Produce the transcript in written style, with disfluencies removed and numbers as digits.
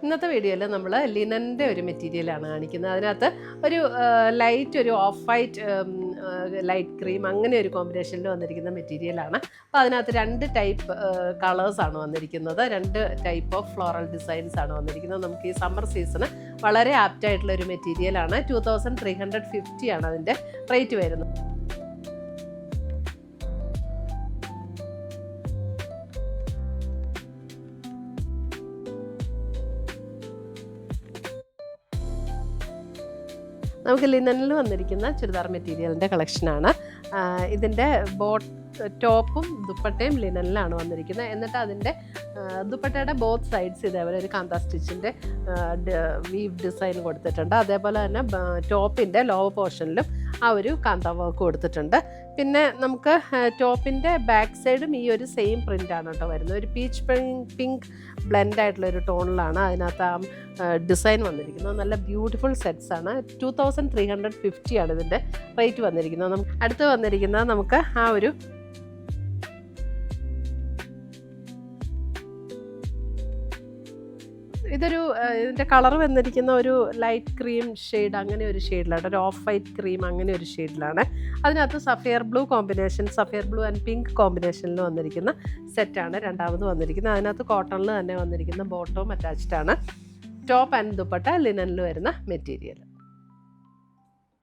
ഇന്നത്തെ വീഡിയോയിൽ നമ്മൾ ലിനൻ്റെ ഒരു മെറ്റീരിയലാണ് കാണിക്കുന്നത്. അതിനകത്ത് ഒരു ലൈറ്റ് ഒരു ഓഫ് വൈറ്റ് ലൈറ്റ് ക്രീം അങ്ങനെ ഒരു കോമ്പിനേഷനിൽ വന്നിരിക്കുന്ന മെറ്റീരിയലാണ്. അപ്പോൾ അതിനകത്ത് രണ്ട് ടൈപ്പ് കളേഴ്സാണ് വന്നിരിക്കുന്നത്, രണ്ട് ടൈപ്പ് ഓഫ് ഫ്ലോറൽ ഡിസൈൻസ് ആണ് വന്നിരിക്കുന്നത്. നമുക്ക് ഈ സമ്മർ സീസണ് വളരെ ആപ്റ്റായിട്ടുള്ള ഒരു മെറ്റീരിയലാണ്. 2350 ആണ് അതിൻ്റെ റേറ്റ് വരുന്നത്. നമുക്ക് ലിനനിൽ വന്നിരിക്കുന്ന ചുരിദാർ മെറ്റീരിയലിൻ്റെ കളക്ഷനാണ്. ഇതിൻ്റെ ടോപ്പും ദുപ്പട്ടയും ലിനനിലാണ് വന്നിരിക്കുന്നത്. എന്നിട്ട് അതിൻ്റെ ദുപ്പട്ടയുടെ ബോത്ത് സൈഡ്സ് ഇതേപോലെ ഒരു കാന്ത സ്റ്റിച്ചിൻ്റെ വീവ് ഡിസൈൻ കൊടുത്തിട്ടുണ്ട്. അതേപോലെ തന്നെ ടോപ്പിൻ്റെ ലോവർ പോർഷനിലും ആ ഒരു കാന്ത വർക്ക് കൊടുത്തിട്ടുണ്ട്. പിന്നെ നമുക്ക് ടോപ്പിൻ്റെ ബാക്ക് സൈഡും ഈ ഒരു സെയിം പ്രിൻ്റാണ് കേട്ടോ വരുന്നത്. ഒരു പീച്ച് പിങ്ക് ബ്ലെൻഡ് ആയിട്ടുള്ള ഒരു ടോണിലാണ് അതിനകത്ത് ആ ഡിസൈൻ വന്നിരിക്കുന്നത്. നല്ല ബ്യൂട്ടിഫുൾ സെറ്റ്സ് ആണ്. 2350 ആണ് ഇതിൻ്റെ റേറ്റ് വന്നിരിക്കുന്നത്. അടുത്ത് വന്നിരിക്കുന്നത് നമുക്ക് ആ ഒരു ഇതിൻ്റെ കളർ വന്നിരിക്കുന്ന ഒരു ലൈറ്റ് ക്രീം ഷെയ്ഡ്, അങ്ങനെ ഒരു ഷെയ്ഡിലാണ്, ഒരു ഓഫ് വൈറ്റ് ക്രീം അങ്ങനെ ഒരു ഷെയ്ഡിലാണ്. അതിനകത്ത് sapphire blue combination, sapphire blue and pink കോമ്പിനേഷനിൽ വന്നിരിക്കുന്ന സെറ്റാണ് രണ്ടാമത് വന്നിരിക്കുന്നത്. അതിനകത്ത് കോട്ടണിൽ തന്നെ വന്നിരിക്കുന്ന ബോട്ടവും അറ്റാച്ച്ഡ് ആണ്. ടോപ്പ് ആൻഡ് ദുപ്പട്ട ലിനനിൽ വരുന്ന മെറ്റീരിയൽ.